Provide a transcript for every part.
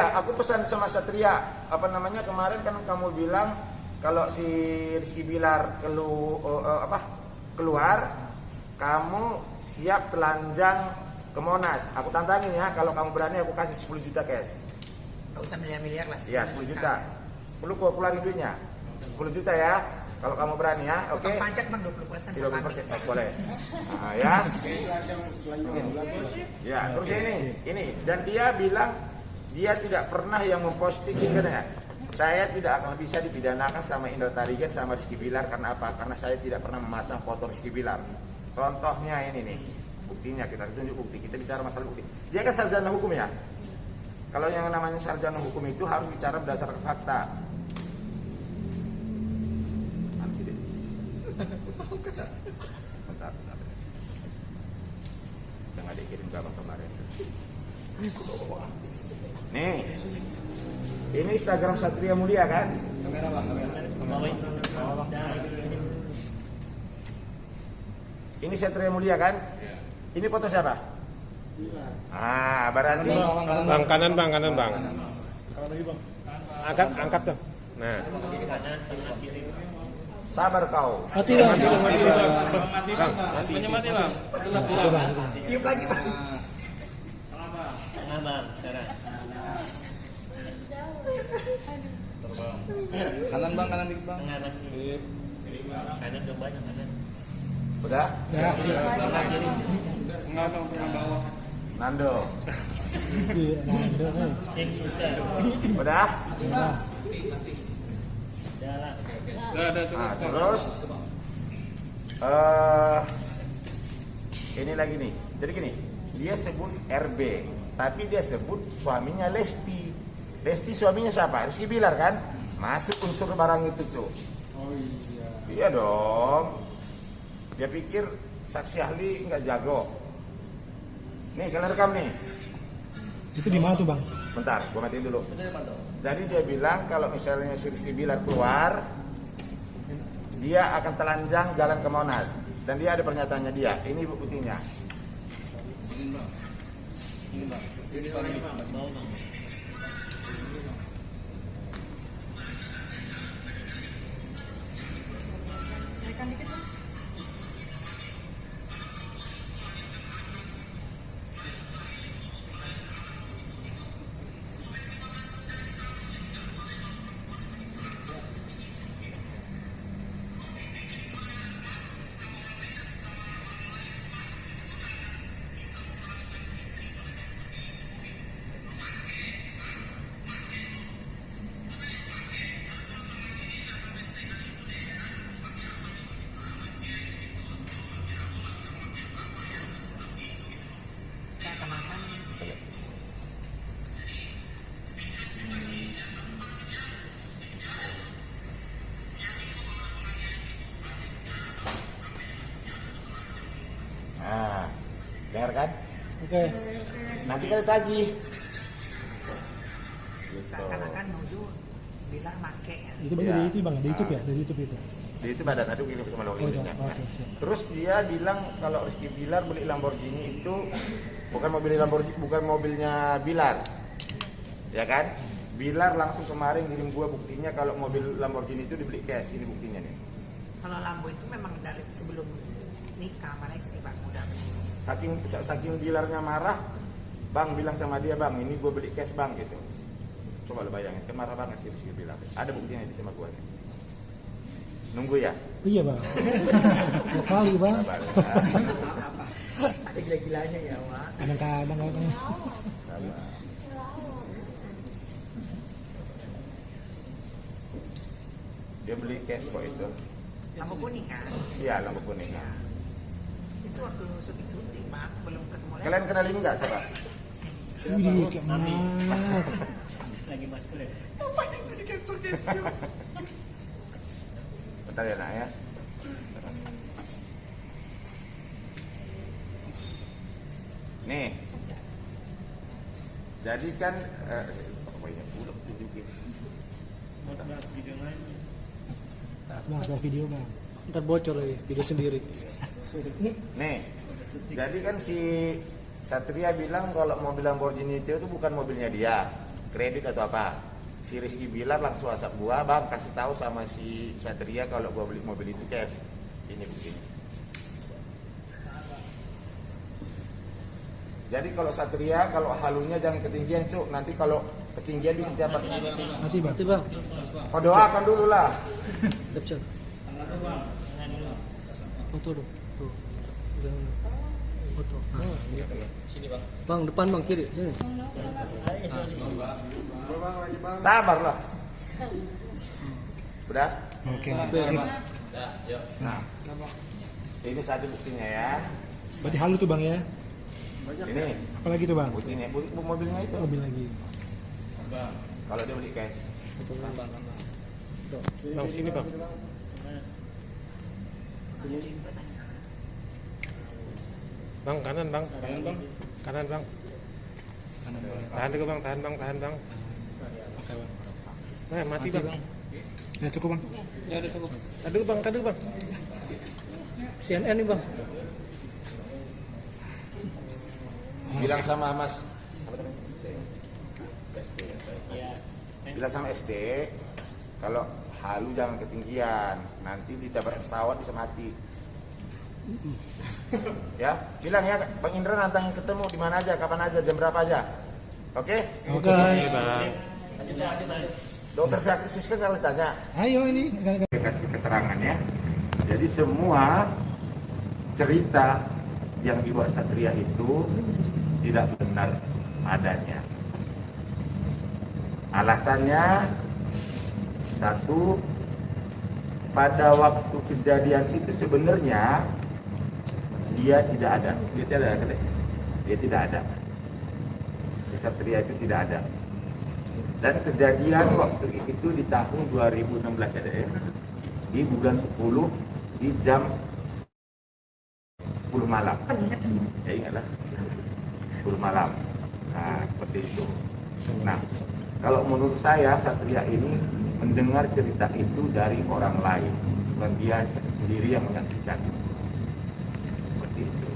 Iya, aku pesan sama Satria. Apa namanya kemarin kan kamu bilang kalau si Rizky Bilar keluar, kamu siap telanjang ke Monas. Aku tantangin ya, kalau kamu berani aku kasih 10 juta cash. Gak usah miliar-miliar lah. Iya, 10 juta. Perlu keluarin duitnya. 10 juta ya. Kalau kamu berani ya, oke. Potong pajak bang 20%. 20% boleh. Nah, ya. Ya, terus ini dan dia bilang dia tidak pernah yang memposting ya. Saya tidak akan bisa dipidanakan sama Indra Tarigan sama Rizky Bilar karena apa? Karena saya tidak pernah memasang foto Rizky Bilar. Contohnya ini nih. Buktinya kita tunjuk bukti. Kita bicara masalah bukti. Dia kan sarjana hukum ya. Kalau yang namanya sarjana hukum itu harus bicara berdasarkan fakta. Bentar. Udah nggak dikirim gambar kemarin. Nih, ini Instagram Satria Mulia kan? Kamera bang, kamera. Ini Satria Mulia kan? Ini foto siapa? Ah, berarti Bang kanan bang. Angkat dong. Nah. sabar kau. Mati bang. Mati bang. Tiup lagi bang. Tengah bang, sekarang. Kanan bang, kanan dikit bang. Tengah lagi. Kanan udah banyak kanan. Udah? Tengah kiri. Enggak tahu tengah bawah. Nando. Yang susah. Udah? Jalan. Nah, terus ini lagi nih. Jadi gini, dia sebut RB, tapi dia sebut suaminya Lesti. Lesti suaminya siapa? Rizky Bilar kan? Masuk unsur barang itu tuh. Oh iya. Iya dong. Dia pikir saksi ahli nggak jago. Nih kalian rekam nih. Itu di mana tuh bang? Bentar, gua matiin dulu. Jadi dia bilang kalau misalnya si Rizky Bilar keluar, dia akan telanjang jalan ke Monas. Dan dia ada pernyataannya dia. Ini buktinya. Saya kenalkan. Nah, dengar kan? Oke. Nanti kali tagih. Seakan-akan nuju bilang make ya. Itu bang dari itu bang, dari YouTube ya, dari YouTube itu. Di itu badan itu kirim sama Oh, loginnya. itu. Oke, siap. Terus dia bilang kalau Rizky Bilar beli Lamborghini itu bukan mobilnya Bilar. Ya kan? Bilar langsung kemarin ngirim gua buktinya kalau mobil Lamborghini itu dibeli cash. Ini buktinya nih. Kalau Lambo itu memang dari sebelum nikah sama istri bang udah. Saking Bilarnya marah, Bang bilang sama dia, Bang, ini gua beli cash, Bang gitu. Coba lo bayangin, kan marah banget sih Rizky Bilar. Ada buktinya di sama gua nih. Nunggu ya? Iya bang. Dua kali bang. Sabar ya. Ada gila-gilanya ya Wak. Kadang-kadang bang. Sabar. Dia beli cash kok itu. Lambo kuning kan? Iya, lampu kuning. Itu waktu syuting-syuting bang belum ketemu lagi. Kalian kenalin nggak siapa? Wih, kayak mas. Lagi masker ya. Bentar ya nak ya. Nih. Jadi kan banyak buluk tunjukin. Mau bahas video lain. Bang, ada video bang. Ntar bocor lagi, video sendiri. Nih. Jadi kan si Satria bilang kalau mobil Lamborghini itu bukan mobilnya dia. kredit atau apa. Si Rizky Bilar langsung WhatsApp gua, bang kasih tahu sama si Satria kalau gua beli mobil itu cash. Ini buktinya. Jadi kalau Satria, kalau halunya jangan ketinggian cuk, nanti kalau ketinggian bisa dapat. Mati bang. Kau doakan dulu lah. Capture. Foto dong. Tuh. Jangan. Foto. Sini bang. Bang depan bang kiri sini. Sabar lah. Udah? Oke. Nah, ini satu buktinya ya. Berarti halu tuh bang ya. Ini Apalagi tuh bang? buktinya, mobilnya itu. Mobil lagi. Kalau dia beli cash. Bang sini bang. Bang kanan bang. Kanan bang. Kanan bang. Tahan dulu bang, tahan bang. Nah, mati bang. Ya cukup bang. Ya udah cukup. Tadi bang. CNN nih bang. Bilang sama Mas. Ya. Bilang sama SD, kalau halu jangan ketinggian, nanti ditabrak pesawat bisa mati. Ya, bilang ya Bang Indra nantangin ketemu di mana aja, kapan aja, jam berapa aja. Oke? Oke. Bang. Dokter Siska kalau tanya, Ayo ini. saya kasih keterangan ya. Jadi semua cerita yang dibuat Satria itu tidak benar adanya. Alasannya satu, pada waktu kejadian itu sebenarnya dia tidak ada. Dia tidak ada. Si Satria itu tidak ada. Dan kejadian waktu itu di tahun 2016 ada ya. Di bulan 10 di jam 10 malam. Ingat sih. Ya ingatlah. 10 malam. Nah, seperti itu. Nah, kalau menurut saya Satria ini mendengar cerita itu dari orang lain, bukan dia sendiri yang menyaksikan. Seperti itu.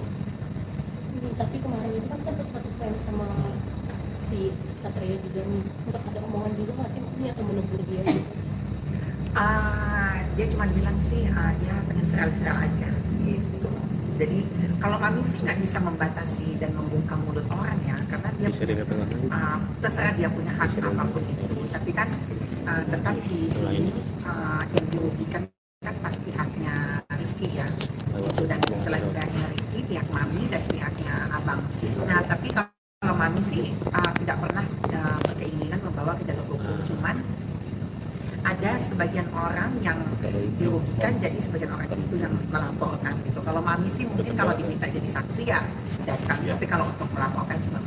Tapi kemarin itu kan sempat satu frame sama si Satria juga nih, sempat ada omongan juga nggak sih ini atau menegur dia gitu? Dia cuma bilang sih ya pengen viral-viral aja gitu. Jadi kalau kami sih nggak bisa membatasi dan membungkam mulut orang ya, karena dia terserah dia punya hak apapun itu. Tapi kan tetap di sini yang dirugikan kan pasti haknya Rizky ya. Itu dan selanjutnya Rizky, pihak mami dan pihaknya abang. Nah tapi kalau mami sih tidak pernah berkeinginan membawa ke jalur hukum, cuman ada sebagian orang yang dirugikan, jadi sebagian orang itu yang melaporkan gitu. Kalau mami sih mungkin kalau diminta jadi saksi ya datang, tapi kalau untuk melaporkan sih Bang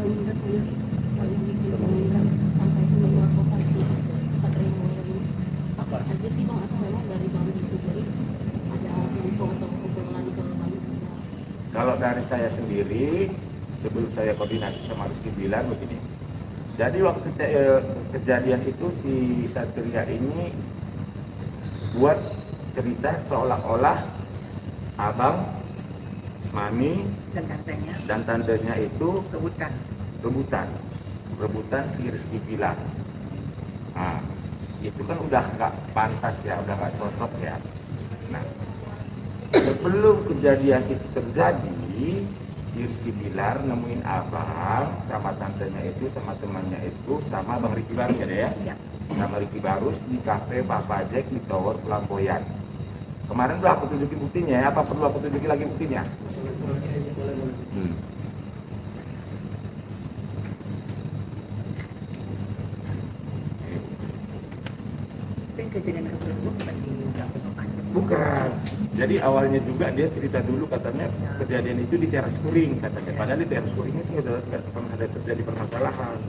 Indra sendiri, kalau yang bikin Bang Indra sampai melakukan si Satria Mulia ini apa aja sih bang, atau memang dari Bambi sendiri ada info atau obrolan ke Bang Indra? Kalau dari saya sendiri, sebelum saya koordinasi sama Rizky bilang begini. Jadi waktu kejadian itu si Satria ini buat cerita seolah-olah abang, mami, dan tantenya itu rebutan si Rizky Bilar. Nah, itu kan udah nggak pantas ya, udah nggak cocok ya. Nah, sebelum kejadian itu terjadi, si Rizky Bilar nemuin abang sama tantenya itu, sama temannya itu, sama Bang Ricky Barus ya, sama Ricky Barus di kafe Papa Jack di Tower Pelampoyan. Kemarin udah aku tunjukin buktinya ya, apa perlu aku tunjukin lagi buktinya? Kejadian kedua bukan di Gampang Pajak. Bukan. Jadi awalnya juga dia cerita dulu katanya kejadian itu di teras kuring katanya. Padahal di teras kuring itu nggak pernah ada terjadi permasalahan.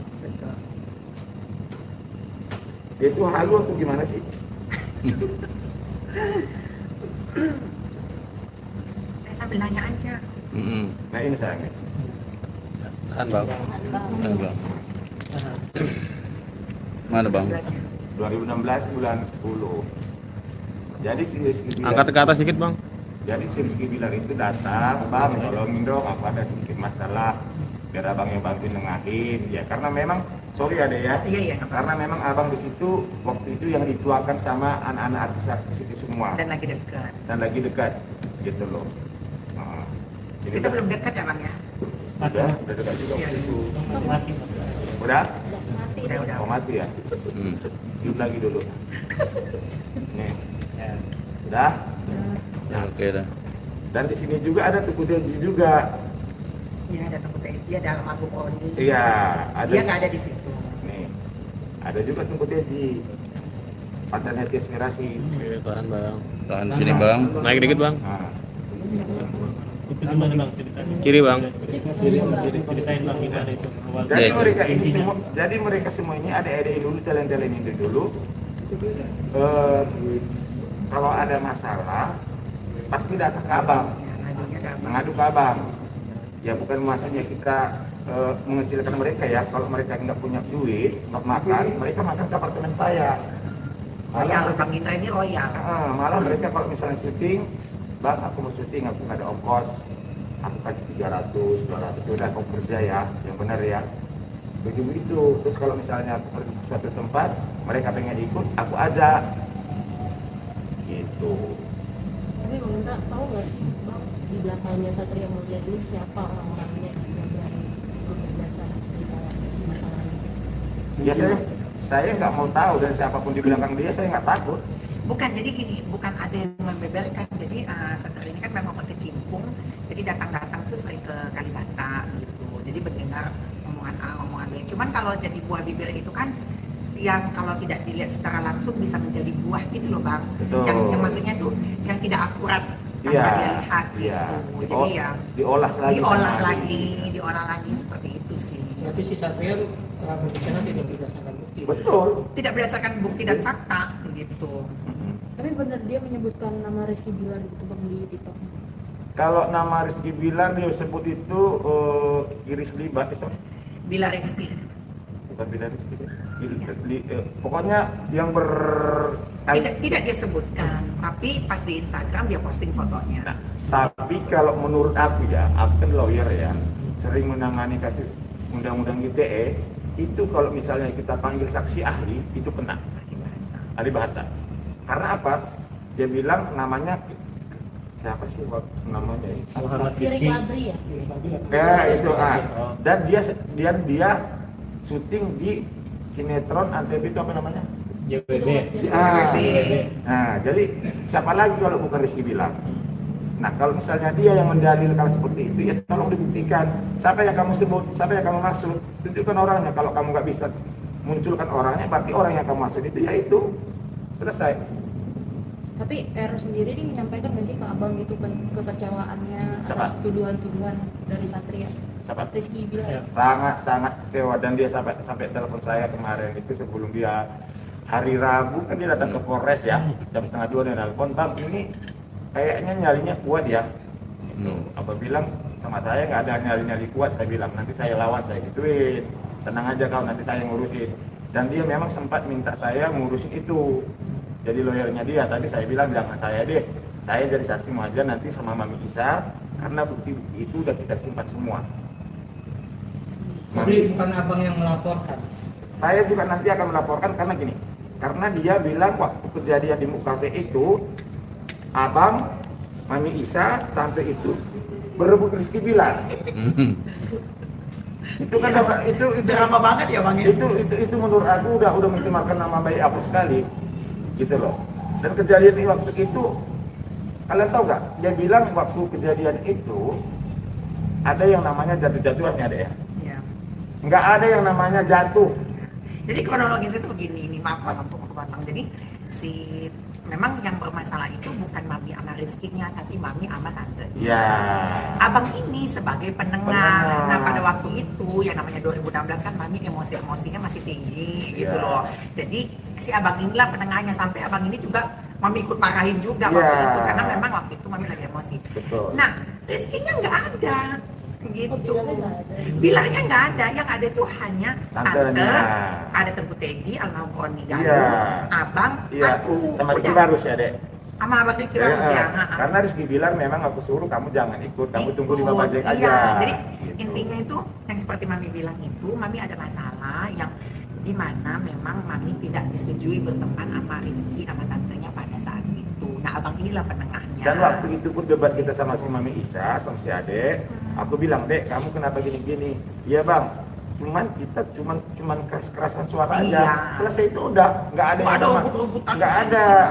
Dia itu halu atau gimana sih? Sambil nanya aja. Nah ini sayangnya. Tahan bang. Tahan bang. Mana bang? 2016 bulan 10. Jadi si Rizky Bilar, Angkat ke atas dikit bang. Jadi si Rizky Bilar itu datang, bang tolongin dong, aku ada sedikit masalah. biar abang yang bantuin nengahin ya, karena memang sorry ada ya, Iya, iya. karena memang abang di situ waktu itu yang dituakan sama anak-anak artis-artis itu semua Dan lagi dekat. dan lagi dekat gitu loh. Nah, jadi Kita belum dekat ya Bang ya? udah dekat juga Iya. waktu itu. Mati. Udah mati Udah. mau mati ya, Hmm. hidup lagi dulu. Nih, udah. Ya, oke dah. Dan di sini juga ada Tuku Teji juga. Iya, ada Tengku Teji, ada Almarhum Roni. Iya, ada. Dia nggak ada di situ. Nih, ada juga Tuku Teji. Pacar Hati Aspirasi. Oke, tahan bang. Tahan sini bang. Naik dikit bang. Nah, Itu gimana bang ceritanya? Kiri bang. Ceritain bang gimana itu. Awal. jadi Iya, mereka itu. ini semua, jadi mereka semua ini adik-adik dulu, talent-talent itu dulu. Kalau ada masalah, pasti datang ke abang, Ya, ngadunya ke Abang. mengadu ke abang. Ya bukan maksudnya kita mengecilkan mereka ya. Kalau mereka nggak punya duit untuk makan, mereka makan ke apartemen saya. Royal, Bang Indra ini royal. Malah mereka kalau misalnya syuting, bang aku mau syuting, aku nggak ada ongkos, aku kasih 300, 200, udah kau kerja ya, yang benar ya. Begitu. Terus kalau misalnya aku pergi ke suatu tempat, mereka pengen ikut, aku ajak. Gitu. tapi Bang Indra tahu nggak Bang di belakangnya Satria Mulia ini siapa orang-orangnya yang berani membeberkan cerita masalahnya? Ya saya nggak mau tahu, dan siapapun di belakang dia saya nggak takut. Bukan, jadi gini, bukan ada yang membeberkan. Jadi Satria ini kan memang berkecimpung, jadi datang-datang tuh sering ke Kalibata gitu. Jadi mendengar omongan A, omongan B. Cuman kalau jadi buah bibir itu kan yang kalau tidak dilihat secara langsung bisa menjadi buah gitu loh Bang. Betul. Yang maksudnya tuh yang tidak akurat tanpa Iya, dia lihat iya. gitu. Jadi ya Diolah lagi. diolah sama diolah lagi seperti itu sih. Berarti si Satria berbicara tidak berdasarkan bukti. Betul. Tidak berdasarkan bukti dan fakta gitu. Tapi benar dia menyebutkan nama Rizky Bilar gitu Bang di TikTok. Kalau nama Rizky Bilar dia sebut itu Iris Libat, Bila Rizky bukan Bilar Rizky. Pokoknya yang tidak dia sebutkan, tapi pas di Instagram dia posting fotonya. Nah, tapi kalau menurut aku ya, aku kan lawyer ya, sering menangani kasus undang-undang ITE, itu kalau misalnya kita panggil saksi ahli, itu kena ahli bahasa. Karena apa? Dia bilang namanya siapa sih namanya? Muhammad Kiri Rizky. Kadri ya? Ya itu dan dia syuting di sinetron Antv itu apa namanya? JWD. Nah, jadi siapa lagi kalau bukan Rizky Bilar? Nah, kalau misalnya dia yang mendalilkan seperti itu, ya tolong dibuktikan. Siapa yang kamu sebut, siapa yang kamu maksud, tunjukkan orangnya. Kalau kamu nggak bisa munculkan orangnya, berarti orang yang kamu maksud itu yaitu selesai. Tapi Ero sendiri nih menyampaikan nggak sih ke abang gitu kekecewaannya Siapa? atas tuduhan-tuduhan dari Satria? Siapa? Rizky Bilar. Ya. Sangat kecewa, dan dia sampai telepon saya kemarin itu sebelum dia hari Rabu kan dia datang ke Polres ya, jam 1:30 dia telepon, bang ini kayaknya nyalinya kuat ya. Apa bilang sama saya nggak ada nyali kuat, saya bilang nanti saya lawan, saya gituin, tenang aja kau, nanti saya ngurusin. Dan dia memang sempat minta saya ngurusin itu, jadi lawyernya dia. Tadi saya bilang jangan saya deh, saya jadi saksi aja nanti sama Mami Isa, karena bukti-bukti itu udah kita simpan semua. Jadi bukan abang yang melaporkan. Saya juga nanti akan melaporkan karena gini, karena dia bilang waktu kejadian di Mukafe itu, abang, Mami Isa, tante itu berebut Rizky Bilar. Itu kan itu Drama banget ya Bang ya. itu menurut aku udah mencemarkan nama baik aku sekali, gitu loh. Dan kejadian di waktu itu, kalian tahu nggak? Dia bilang waktu kejadian itu ada yang namanya jatuh-jatuhan ya, Dek ya. Iya. Nggak ada yang namanya jatuh. Jadi kronologisnya itu begini, ini maaf Bang untuk potong. Jadi memang yang bermasalah itu bukan Mami sama Rizky-nya, tapi Mami sama tante. Ya. Abang ini sebagai penengah. Nah pada waktu itu yang namanya 2016 kan Mami emosinya masih tinggi gitu Iya. loh. Jadi si abang inilah penengahnya, sampai abang ini juga Mami ikut marahin juga Iya. waktu itu, karena memang waktu itu Mami lagi emosi. Betul. Nah Rizky-nya nggak ada gitu. Bilarnya nggak ada. Bilangnya nggak ada, yang ada tuh hanya tante, Tantenya. ada Tengku Teji, Almarhum Roni Galuh, Iya. abang, Iya, aku. sama Rizky Udah. Barus ya, Dek. Sama Abang Riki Bagus ya. Karena Rizky bilang memang aku suruh kamu jangan ikut, kamu tunggu di Bapak Jack Iya, aja. jadi Gitu. intinya itu yang seperti Mami bilang itu, Mami ada masalah yang dimana memang Mami tidak disetujui berteman sama Rizky sama tantenya pada saat itu. Nah abang inilah penengahnya. Dan waktu itu pun debat kita sama si Mami Isa, sama si Ade, aku bilang, Dek, kamu kenapa gini-gini? Iya bang, kita cuman keras-kerasan suara aja. Iya. Selesai itu udah, nggak ada yang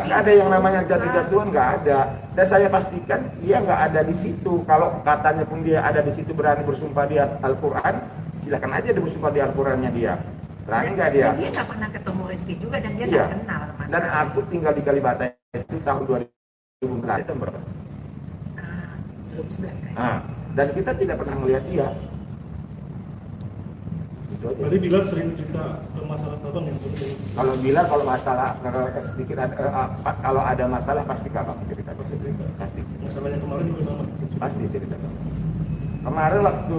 nggak ada yang namanya jatuh-jatuhan, nggak ada. Dan saya pastikan dia nggak ada di situ. Kalau katanya pun dia ada di situ berani bersumpah di Al-Quran, silakan aja dia bersumpah di Al-Qurannya dia. Berani nggak dia? Dan dia nggak pernah ketemu Rizky juga dan dia Iya. nggak kenal sama Dan sekali. aku tinggal di Kalibata itu tahun 2011 Desember. Belum 11 kayaknya. Nah, dan kita tidak pernah melihat dia. Itu aja. Berarti Bilar sering cerita ke masalah abang yang penting. Kalau bilang kalau masalah sedikit kalau ada masalah pasti kakak cerita. Pasti cerita. Pasti. Masalahnya kemarin juga sama. Pasti cerita. Kemarin waktu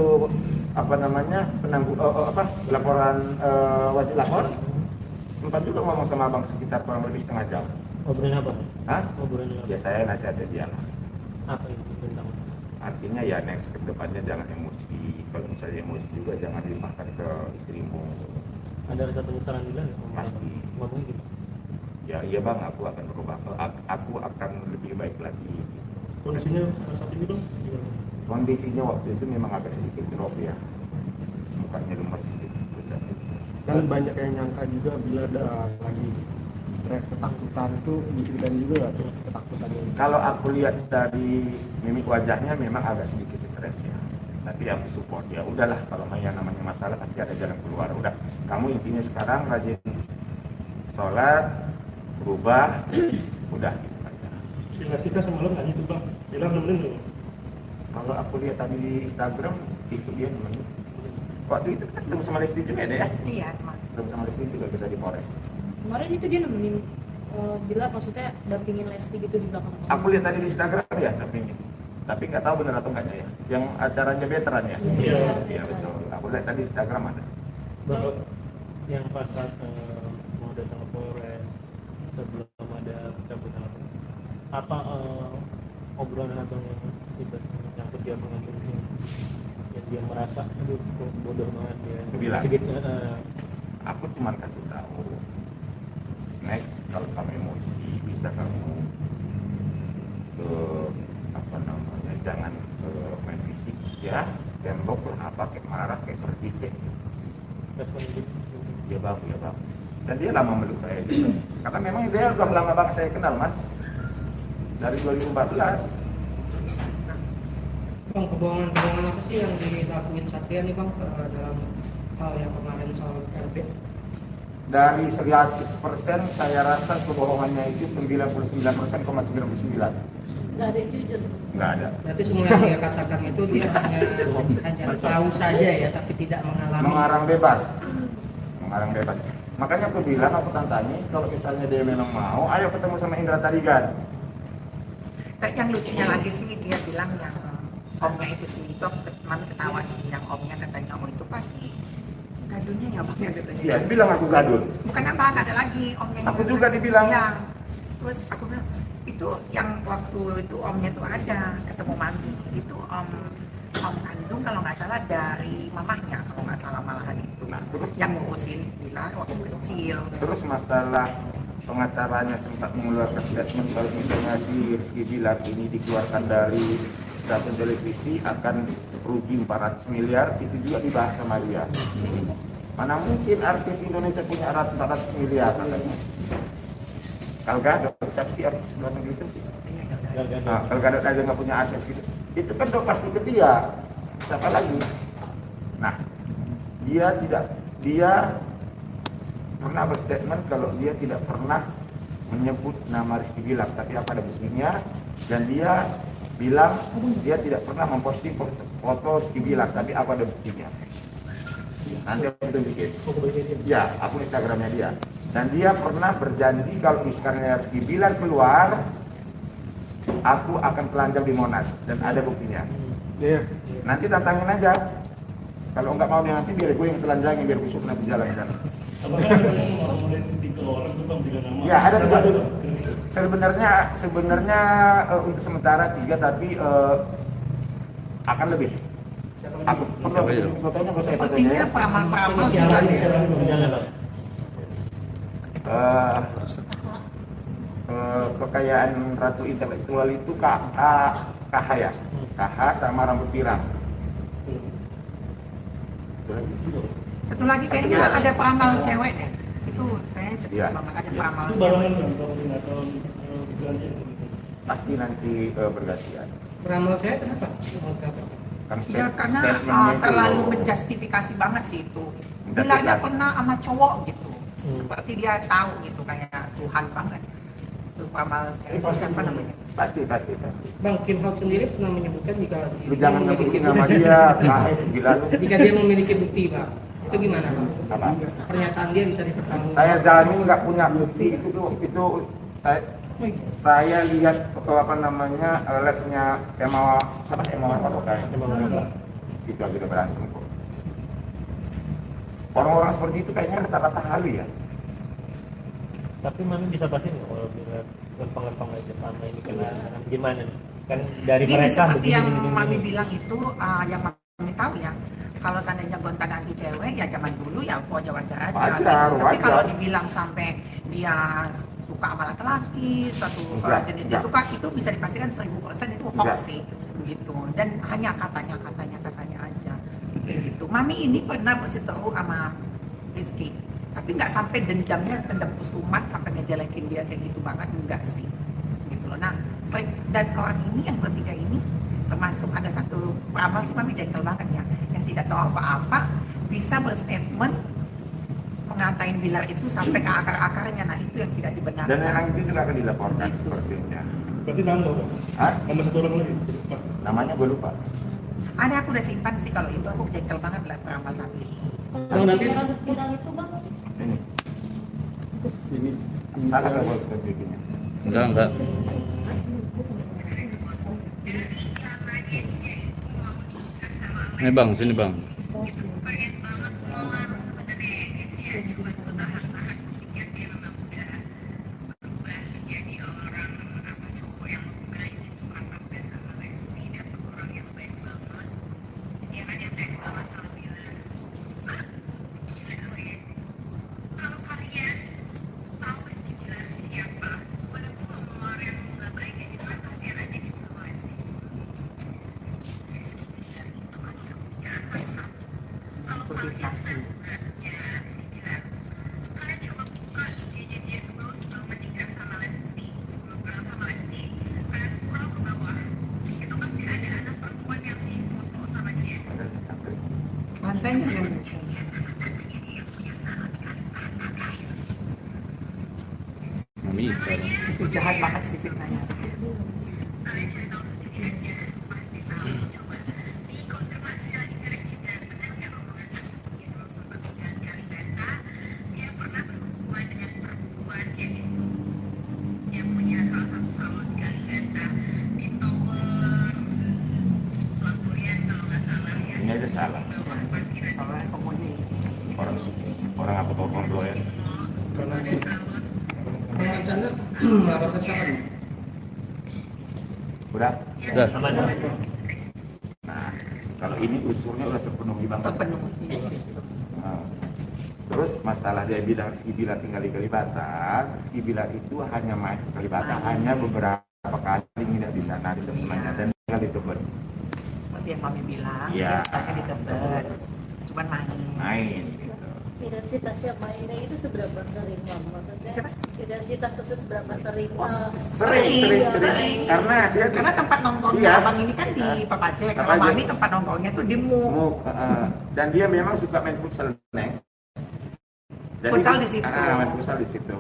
laporan wajib lapor sempat juga ngomong sama abang sekitar kurang lebih setengah jam. Ngobrolin apa? Hah? Ngobrolin apa? Ya saya nasihatnya dia lah. Apa itu tentang? Artinya ya next ke depannya jangan emosi. Kalau misalnya emosi juga jangan dilimpahkan ke istrimu. Ada rasa penyesalan juga nggak? Pasti. Ngomongin gitu. Ya iya bang, aku akan berubah. Aku akan lebih baik lagi. Kondisinya saat ini bang gimana? Kondisinya waktu itu memang agak sedikit drop ya. Mukanya lemas sedikit. Kan banyak yang nyangka juga bila ada lagi stres ketakutan itu diceritain juga nggak terus ketakutannya. Kalau aku lihat dari mimik wajahnya memang agak sedikit stres ya. Tapi aku support ya. Udahlah kalau namanya masalah pasti ada jalan keluar. Udah, kamu intinya sekarang rajin sholat, berubah, udah. Si Lastika semalam nggak gitu bang? Bilang nemenin nggak? Kalau aku lihat tadi di Instagram itu dia nemenin. Waktu itu kita ketemu sama Lesti juga deh ya. Iya, teman. Ketemu sama Lesti juga kita di Polres. Kemarin itu dia nemenin bila maksudnya dampingin Lesti gitu di belakang. Aku lihat tadi di Instagram ya tapi nggak tahu benar atau enggaknya ya. Yang acaranya veteran ya. Iya. Iya betul. Aku lihat tadi di Instagram ada. Bahwa yang pas saat mau datang ke Polres sebelum ada pencabutan apa obrolan abang yang itu nyangkut dia mengambil yang dia merasa aduh kok bodoh banget dia Bilang. sedikit Aku cuma kasih tahu. Next kalau kamu emosi bisa kamu ke jangan main fisik ya, tembok lah apa kayak marah kayak pergi kayak. respon itu Ya bang. Dan dia lama meluk saya juga. Karena memang dia udah lama banget saya kenal mas. Dari 2014. Bang, kebohongan apa sih yang dilakuin Satria nih bang dalam hal yang kemarin soal LB? Dari 100% saya rasa kebohongannya itu 99,99. Nggak ada yang jujur. Nggak ada. Berarti semua yang dia katakan itu dia hanya tahu saja ya, tapi tidak mengalami. Mengarang bebas. Makanya aku bilang, aku tantangin kalau misalnya dia memang mau, ayo ketemu sama Indra Tarigan. Yang lucunya lagi sih dia bilang yang omnya itu sih itu Mami ketawa sih yang omnya katanya oh itu pasti gadulnya ya bang yang katanya. Iya, dia bilang aku gadul. Bukan apa ada lagi omnya. Aku juga dibilang. Iya. Terus aku bilang itu yang waktu itu omnya tuh ada ketemu Mami itu om kandung kalau nggak salah dari mamahnya kalau nggak salah malahan itu. Nah, terus Yang ngurusin bilang waktu kecil. Terus masalah pengacaranya sempat mengeluarkan statement kalau misalnya si Rizky Bilar ini dikeluarkan dari stasiun televisi akan rugi 400 miliar, itu juga dibahas sama dia. Mana mungkin artis Indonesia punya 400 miliar katanya. Gal Gadot, siapa sih artis luar negeri itu? Nah, Gal Gadot aja nggak punya akses gitu. Itu kan udah pasti ke dia. Siapa lagi? Nah, dia pernah berstatement kalau dia tidak pernah menyebut nama Rizky Bilar, tapi apa ada buktinya, dan dia bilang dia tidak pernah memposting foto Rizky Bilar, tapi apa ada buktinya. Nanti aku tunjukin. Ya, akun Instagramnya dia. Dan dia pernah berjanji kalau misalnya Rizky Bilar keluar, aku akan telanjang di Monas, dan ada buktinya. Iya. Nanti tantangin aja. Kalau nggak mau dia nanti biar gue yang telanjangin, biar busuk nanti jalan kan. apakah ada orang-orang yang tiga orang itu bang dengan nama Ya, ada tiga. Sebenarnya untuk sementara 3 tapi akan lebih. Aku perlu fotonya nggak saya Sepertinya fotonya. peramal-peramal Inisial juga ada. inisial dulu. Jangan bang. Kekayaan ratu intelektual itu KH ya, KH sama rambut pirang. Satu lagi kayaknya ada peramal cewek deh. Itu kayaknya cepat Iya. banget ada peramal Itu cewek. barengan bang, kalau atau bulannya gitu. Pasti nanti bergantian. Peramal saya kenapa? Mau ke apa? Kan Ya karena statementnya itu terlalu loh. menjustifikasi banget sih itu. Menjustifikasi. Bilangnya pernah sama cowok gitu. Seperti dia tahu gitu kayak Tuhan banget. Itu peramal cewek siapa namanya? Pasti. Bang, Kim Hok sendiri pernah menyebutkan jika Lu jangan memiliki nyebutin nama dia, gila lu. jika dia memiliki bukti, Pak. Itu gimana, Bang? Apa? Pernyataan dia bisa dipertanggungjawabkan. Saya jamin nggak punya bukti itu saya lihat apa namanya live-nya Emma apa kayak itu lagi udah berantem kok. Orang-orang seperti itu kayaknya rata-rata halu ya. Tapi mami bisa pasti nggak kalau bilang lempeng-lempeng aja sama ini kena gimana nih? Kan dari Ini mereka seperti yang begini. Mami bilang itu yang Mami tahu ya. Kalau seandainya gonta ganti cewek ya zaman dulu ya wajar-wajar aja. Wajar, Tapi wajar. kalau dibilang sampai dia suka sama laki-laki, suatu Enggak, jenis dia enggak. suka itu bisa dipastikan 1000% itu hoax Enggak. sih gitu. Dan hanya katanya aja. Kayak gitu. Mami ini pernah berseteru sama Rizky, tapi nggak sampai dendamnya dendam kusumat sampai ngejelekin dia kayak gitu banget, enggak sih gitu loh. Nah dan orang ini yang bertiga ini termasuk ada satu peramal sih Mami jengkel banget ya, yang tidak tahu apa-apa bisa berstatement mengatain Bilar itu sampai ke akar-akarnya. Nah itu yang tidak dibenarkan. Dan yang itu juga akan dilaporkan sepertinya. Berarti nambah bang. Hah? Tambah 1 orang lagi. Pak. Namanya gue lupa. Ada aku udah simpan sih kalau itu, aku jengkel banget lah peramal satu ini. Bang, nanti Yang rambut pirang itu bang, Ini salah nggak buat bikinnya? Enggak. Ini bang, sini bang. Lantainya yang Mami sekarang. itu jahat banget sih fitnahnya. Ini aja salah. Orang komuni. Orang apa kontrol ya? kalau rencana melaporkan kapan? Udah. Udah. Aman. Nah, kalau ini unsurnya udah terpenuhi banget. Terpenuhi. Yes. Nah, terus masalah dia bilang Rizky Bilar tinggal di Kalibata, Rizky Bilar itu hanya main ke Kalibata hanya beberapa kali nginep di sana di temannya dan tinggal di Tebet. Seperti yang Mami bilang, Iya. dia tanya di Tebet, cuman Main gitu. intensitas yang mainnya itu seberapa sering bang? Maksudnya Siapa? intensitas itu seberapa sering? Oh, Sering. Karena dia Karena tempat nongkrongnya Iya. abang ini kan di Papacek, kalau Papacek. Mami tempat nongkrongnya tuh di MUK. dan dia memang suka main futsal, Neng. Futsal di situ. Main futsal di situ.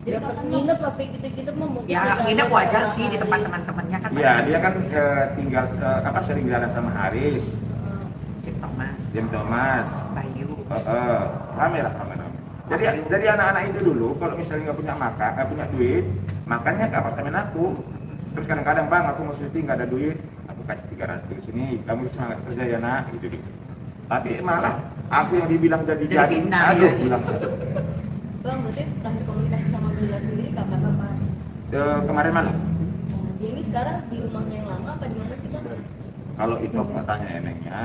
Jadi makan nginep apa gitu-gitu mah mungkin Ya tidak nginep ada wajar sih di hari. tempat teman-temannya kan. Iya, banyak dia sih. kan tinggal sering jalan sama Haris, Cip Thomas, Jim Thomas. Bayu. Rame lah. Jadi anak-anak itu dulu kalau misalnya nggak punya duit, makannya ke apartemen aku. Terus kadang-kadang bang aku mau syuting nggak ada duit, aku kasih 300 sini, kamu semangat kerja ya nak, gitu. Tapi malah aku yang dibilang jadi Jadi fitnah, aduh ya. bilang Bang, berarti terakhir komunikasi sama Bila sendiri kapan? Kemarin malam. Dia ini sekarang di rumahnya yang lama apa di mana sih Bang? Kalau itu aku nggak tanya enengnya,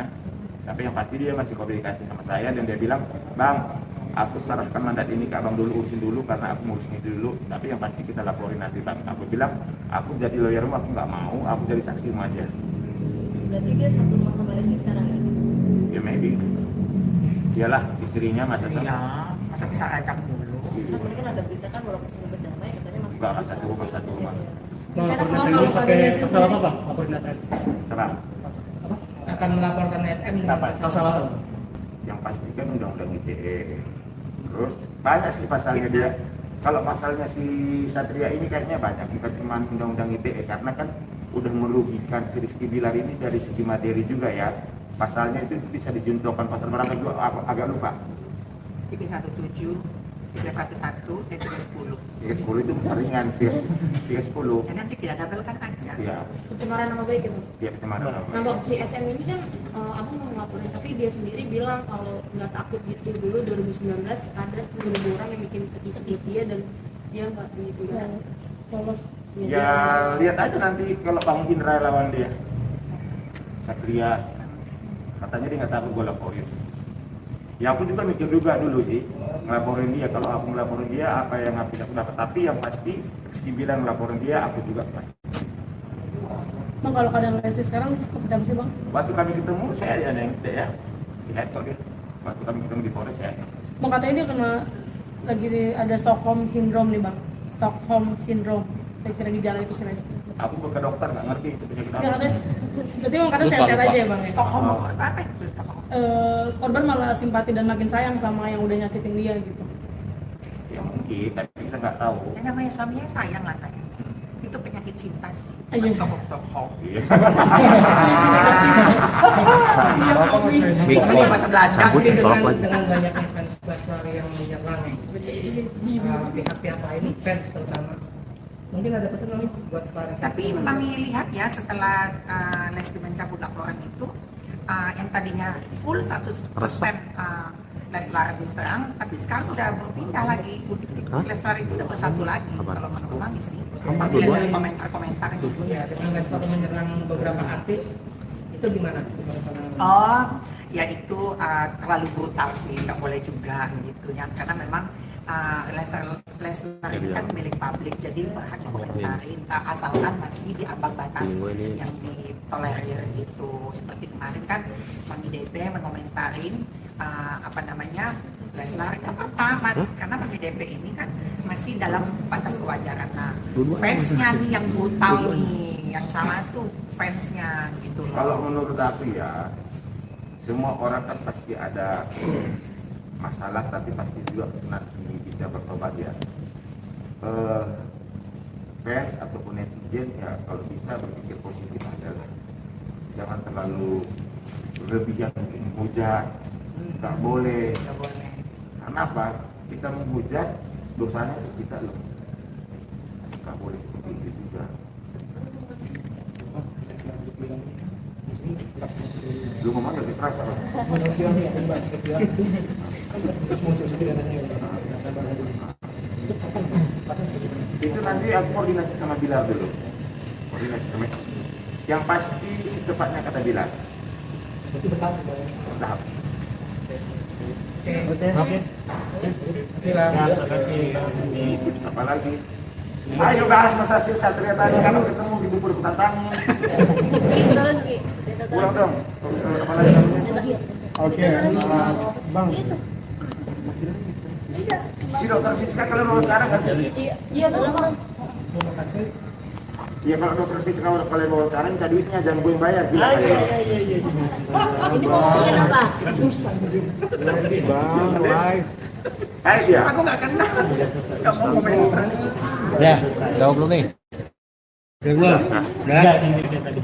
tapi yang pasti dia masih komunikasi sama saya dan dia bilang, Bang, aku serahkan mandat ini ke abang dulu, urusin dulu karena aku ngurusin itu dulu, tapi yang pasti kita laporin nanti Bang. Aku bilang, aku jadi lawyermu, aku nggak mau, aku jadi saksimu aja. Berarti dia satu rumah sama Lesti sekarang ya? Ya maybe. Iyalah, istrinya masa sama. Iya, masa bisa ajak dulu. Karena kemarin kan ada berita kan walaupun sudah berdamai katanya masih Enggak, bisa satu rumah, satu rumah. Mau koordinasi dulu pakai pasal apa Bang? Mau koordinasi Serah. Akan melaporkan SM dengan Apa? pasal apa? Yang pasti kan undang-undang ITE. Terus banyak sih pasalnya dia. Kalau pasalnya si Satria ini kayaknya banyak, bukan cuma undang-undang ITE karena kan udah merugikan si Rizky Bilar ini dari segi materi juga ya. Pasalnya itu bisa dijuntokan pasal berapa juga agak lupa. 317, 311, dan 310. 310 itu ringan, 310. Dan nanti tidak double kan aja. Iya, Pencemaran nama baik ya Bang? dia pencemaran nama. Nah Bang, si SM ini kan abang mau ngelaporin, tapi dia sendiri bilang kalau nggak takut gitu. Dulu 2019 ada 10.000 orang yang bikin petisi ke dia dan dia nggak lolos. Ya lihat aja nanti kalau Bang Indra lawan dia. Satria katanya dia nggak takut gue laporin. Ya aku juga mikir juga dulu sih ngelaporin dia. Kalau aku ngelaporin dia apa yang aku dapat, tapi yang pasti Rizky bilang ngelaporin dia, aku juga pasti. Bang, kalau keadaan Lesti sekarang seperti apa sih Bang? Waktu kami ketemu saya ada yang ya si Hector dia. Waktu kami ketemu di Polres ya. Bang, katanya dia kena lagi ada Stockholm Syndrome nih Bang. Stockholm Syndrome. Lagi jalan itu si Lesti. Aku bukan dokter nggak ngerti itu penyakit Nggak apa. ada. Berarti Bang kadang Lupa, sehat-sehat lupa. aja ya Bang ya? Stockholm apa itu Stockholm? Korban malah simpati dan makin sayang sama yang udah nyakitin dia gitu. Ya mungkin, tapi kita nggak tahu. Yang namanya suaminya sayang lah sayang. Itu penyakit cinta sih. Iya. Stockholm. Iya. Terus bahasa Belanda. Tapi dengan banyaknya fans Leslar yang menyerang pihak-pihak lain, fans terutama, mungkin ada pesan nih buat klarifikasi. Tapi kami lihat ya setelah Lesti mencabut laporan itu, yang tadinya full 100% Leslar diserang, tapi sekarang udah berpindah lagi. Leslar itu udah bersatu lagi kalau menurut kami sih. Kami lihat dari komentar-komentarnya. Ya, dengan Leslar menyerang beberapa artis, itu gimana? Oh, ya itu terlalu brutal sih, nggak boleh juga gitu ya. Karena memang Leslar ini kan milik publik, jadi berhak komentarin asalkan masih di ambang batas yang ditolerir gitu. Seperti kemarin kan Bang DP mengomentarin Leslar nggak apa-apa, karena Bang DP ini kan masih dalam batas kewajaran. Nah, fansnya nih yang brutal nih, yang sama tuh fansnya gitu loh. Kalau menurut aku ya, semua orang kan pasti ada masalah, tapi pasti juga nanti bisa bertobat ya. Fans ataupun netizen ya kalau bisa berpikir positif aja lah. Jangan terlalu berlebihan menghujat, nggak boleh. Nggak boleh. Karena apa? Kita menghujat, dosanya ke kita loh. Nggak boleh seperti itu juga. Lu ngomong lebih keras apa? Itu nanti aku koordinasi sama Bilar dulu. Koordinasi sama yang pasti secepatnya kata Bilar. Bertahap. Oke. Silakan. Terima kasih. Apalagi ayo bahas masa si Satria tadi kalau ketemu di bubur tantangan. Pulang dong. Apalagi namanya? Oke, Bang. Si dokter Siska kalau mau sekarang kan sih? Iya Bang. Iya kalau dokter Siska kalau kalian mau sekarang minta duitnya jangan gue yang bayar. Bilang aja. Ini ngomongin apa? Bang, live. Ayo ya. Aku nggak kenal, nggak mau komentar. Ya, jawab belum nih? Enggak, ini tadi.